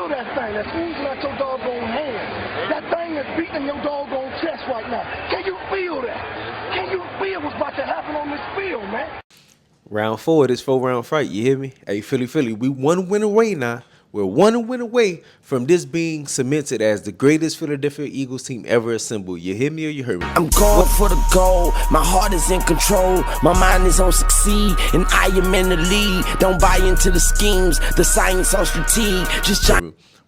feel that thing that's oozing out your doggone hand. That thing that's beating your doggone chest right now. Can you feel that? Can you feel what's about to happen on this field, man? Round 4 of this 4-round fight, you hear me? Hey, Philly, we one win away now. We're one win away from this being cemented as the greatest Philadelphia Eagles team ever assembled. You hear me or you heard me? I'm going for the goal. My heart is in control. My mind is on succeed, and I am in the lead. Don't buy into the schemes, the science on strategy. Just try.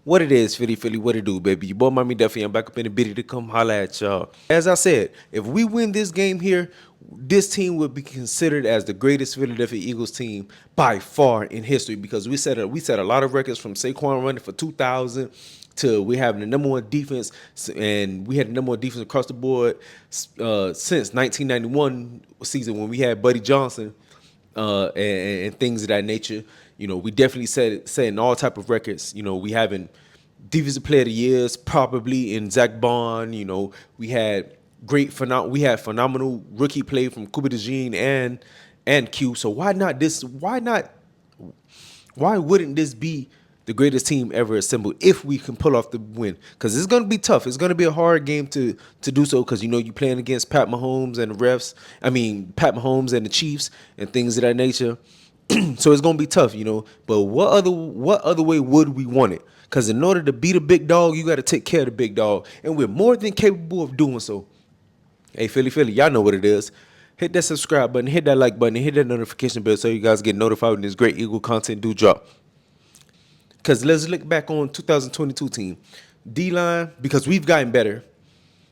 What it is, Philly, what it do, baby? Your boy, Mommy Duffy. I'm back up in the bitty to come holla at y'all. As I said, if we win this game here, this team would be considered as the greatest Philadelphia Eagles team by far in history because we set a lot of records from Saquon running for 2,000 to we having the #1 defense, and we had the #1 defense across the board since 1991 season when we had Buddy Johnson and things of that nature. You know, we definitely setting all type of records. You know, we having defensive player of the years probably in Zach Bond. You know, we had phenomenal rookie play from Cooper DeJean and Q. So why wouldn't this be the greatest team ever assembled if we can pull off the win? Because it's going to be tough. It's going to be a hard game to do so because, you know, you're playing against Pat Mahomes and Pat Mahomes and the Chiefs and things of that nature. So it's going to be tough, you know. But what other way would we want it? Because in order to beat a big dog, you got to take care of the big dog. And we're more than capable of doing so. Hey, Philly, y'all know what it is. Hit that subscribe button, hit that like button, and hit that notification bell so you guys get notified when this great Eagle content do drop. Because let's look back on 2022 team. D-line, because we've gotten better.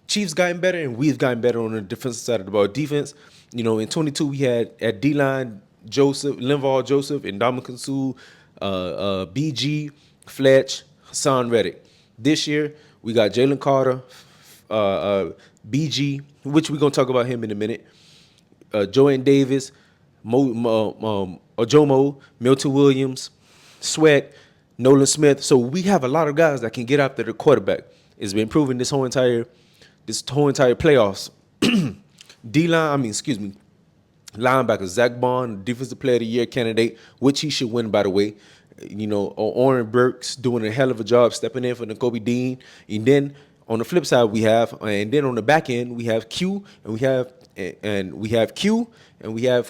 Chiefs gotten better, and we've gotten better on the defensive side of the ball. Defense, you know, in 22 we had at D-line Linval Joseph, and Ndamukong Suh, BG, Fletch, Hassan Reddick. This year we got Jalen Carter, BG, which we're going to talk about him in a minute, Joanne Davis, Ojomo, Milton Williams, Sweat, Nolan Smith. So we have a lot of guys that can get after the quarterback. It's been proven this whole entire playoffs. Linebacker Zach Bond, Defensive Player of the Year candidate, which he should win, by the way. You know, Oren Burks doing a hell of a job stepping in for Nakobe Dean. And then on the flip side, on the back end, we have Q, and we have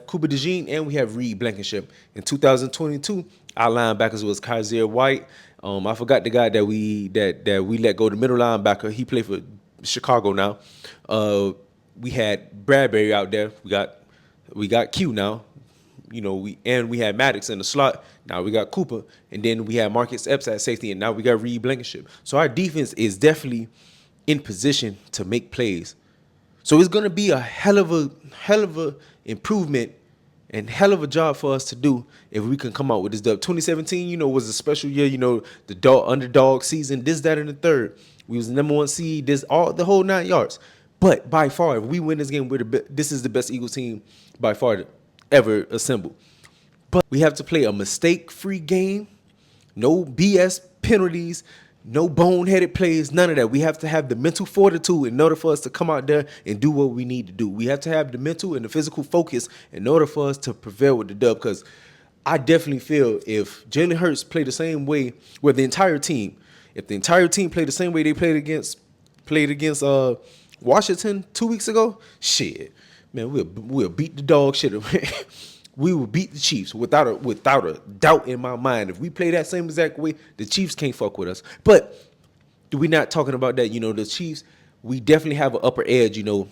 Cooper DeJean, and we have Reed Blankenship. In 2022, our linebackers was Kaiser White. I forgot the guy that we let go, the middle linebacker. He played for Chicago now. We had Bradbury out there. We got Q now. You know, we had Maddox in the slot. Now we got Cooper, and then we had Marcus Epps at safety, and now we got Reed Blankenship. So our defense is definitely in position to make plays. So it's gonna be a hell of a improvement and hell of a job for us to do if we can come out with this dub. 2017, you know, was a special year. You know, the underdog season, this, that, and the third. We was the #1 seed. The whole 9 yards. But by far, if we win this game, this is the best Eagles team by far ever assembled. But we have to play a mistake-free game, no BS penalties, no boneheaded plays, none of that. We have to have the mental fortitude in order for us to come out there and do what we need to do. We have to have the mental and the physical focus in order for us to prevail with the dub. Because I definitely feel if Jalen Hurts played the same way, if the entire team played the same way they played against Washington 2 weeks ago, shit, man, we'll beat the dog shit. We will beat the Chiefs without a doubt in my mind. If we play that same exact way, the Chiefs can't fuck with us. But we're not talking about that. You know, the Chiefs, we definitely have an upper edge, you know,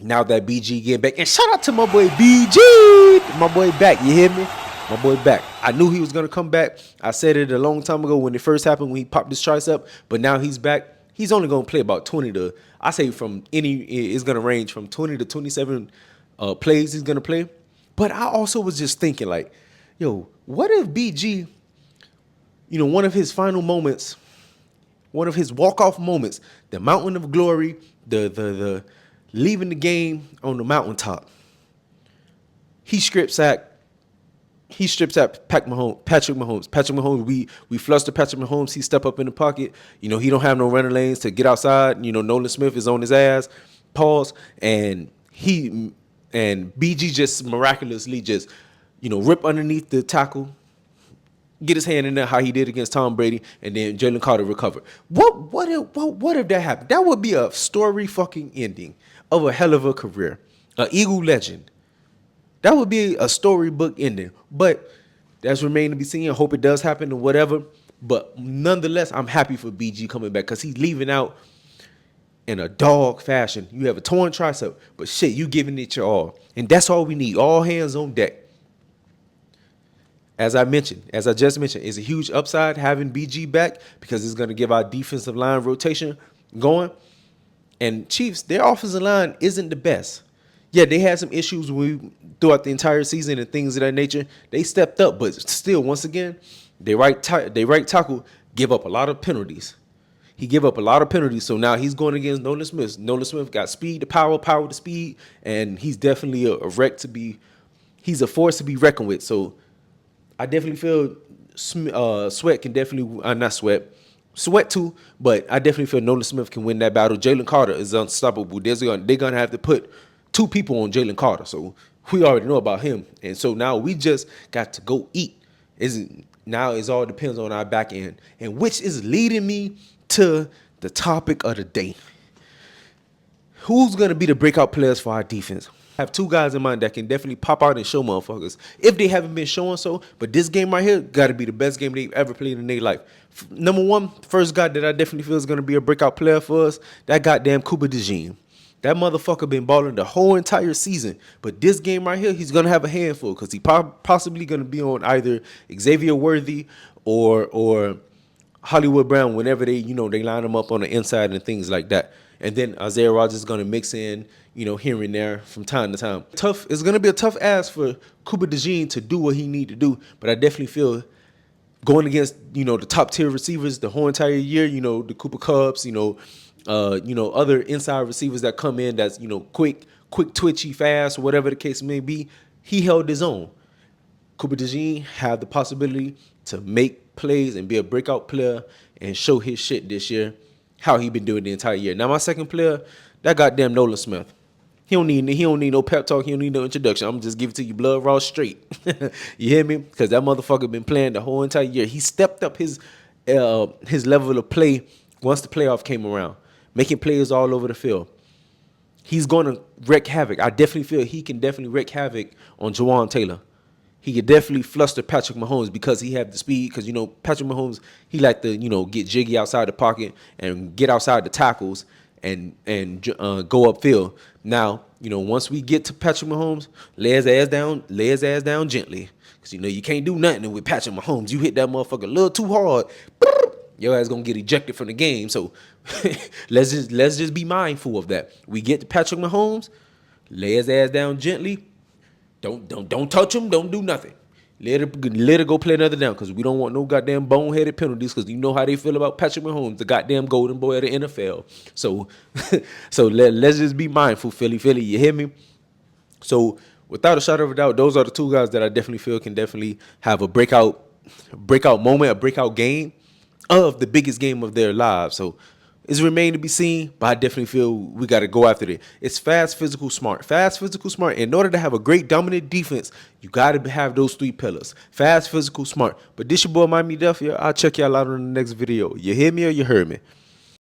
now that BG getting back. And shout out to my boy BG. My boy back, you hear me? My boy back. I knew he was going to come back. I said it a long time ago when it first happened, when he popped his tricep. But now he's back. He's only going to play about 20 to, I say it's going to range from 20 to 27 plays he's going to play. But I also was just thinking, like, yo, what if BG, you know, one of his final moments, one of his walk-off moments, the mountain of glory, the leaving the game on the mountaintop, he strips at Patrick Mahomes. Patrick Mahomes, we fluster Patrick Mahomes. He step up in the pocket. You know, he don't have no running lanes to get outside. You know, Nolan Smith is on his ass. Pause. And BG just miraculously just, you know, rip underneath the tackle, get his hand in there how he did against Tom Brady, and then Jalen Carter recovered. What if that happened? That would be a story fucking ending of a hell of a career. An Eagle legend. That would be a storybook ending. But that's remain to be seen. I hope it does happen or whatever. But nonetheless, I'm happy for BG coming back because he's leaving out in a dog fashion. You have a torn tricep, but shit, you giving it your all. And that's all we need. All hands on deck. As I just mentioned, it's a huge upside having BG back because it's going to give our defensive line rotation going. And Chiefs, their offensive line isn't the best. Yeah, they had some issues throughout the entire season and things of that nature. They stepped up, but still, once again, their right tackle give up a lot of penalties. He give up a lot of penalties, so now he's going against Nolan Smith. Nolan Smith got speed to power to speed, and he's definitely a wreck to be. He's a force to be reckoned with. So I definitely feel Sweat can definitely not Sweat too, but I definitely feel Nolan Smith can win that battle. Jalen Carter is unstoppable. They're gonna have to put 2 people on Jalen Carter, so we already know about him. And so now we just got to go eat. Now it all depends on our back end, and which is leading me to the topic of the day. Who's gonna be the breakout players for our defense? I have 2 guys in mind that can definitely pop out and show motherfuckers if they haven't been showing so. But this game right here got to be the best game they've ever played in their life. Number one, first guy that I definitely feel is going to be a breakout player for us, that goddamn Cooper DeJean. That motherfucker been balling the whole entire season. But this game right here, he's going to have a handful because he possibly going to be on either Xavier Worthy or Hollywood Brown whenever they line him up on the inside and things like that. And then Isaiah Rodgers is going to mix in, here and there from time to time. It's going to be a tough ask for Cooper DeJean to do what he need to do. But I definitely feel going against, the top tier receivers the whole entire year, the Cooper Cubs, other inside receivers that come in that's, quick, twitchy, fast, or whatever the case may be, he held his own. Cooper DeJean have the possibility to make plays and be a breakout player and show his shit this year, how he been doing the entire year. Now, my second player, that goddamn Nolan Smith. He don't need no pep talk. He don't need no introduction. I'm just give it to you blood raw straight. You hear me? Because that motherfucker been playing the whole entire year. He stepped up his level of play once the playoff came around, making plays all over the field. He's going to wreak havoc. I definitely feel he can definitely wreak havoc on Jawan Taylor. He could definitely fluster Patrick Mahomes because he have the speed. Because, Patrick Mahomes, he like to, get jiggy outside the pocket and get outside the tackles and go upfield. Now, once we get to Patrick Mahomes, lay his ass down gently. Because, you can't do nothing with Patrick Mahomes. You hit that motherfucker a little too hard, your ass going to get ejected from the game. So let's just be mindful of that. We get to Patrick Mahomes, lay his ass down gently. Don't touch him. Don't do nothing. Let it go play another down because we don't want no goddamn boneheaded penalties because you know how they feel about Patrick Mahomes, the goddamn golden boy of the NFL. So let's just be mindful, Philly. You hear me? So without a shadow of a doubt, those are the 2 guys that I definitely feel can definitely have a breakout moment, a breakout game of the biggest game of their lives. So it's remained to be seen, but I definitely feel we got to go after it. It's fast, physical, smart. Fast, physical, smart. In order to have a great dominant defense, you got to have those 3 pillars. Fast, physical, smart. But this your boy, Miami Duff. I'll check y'all out on the next video. You hear me or you heard me?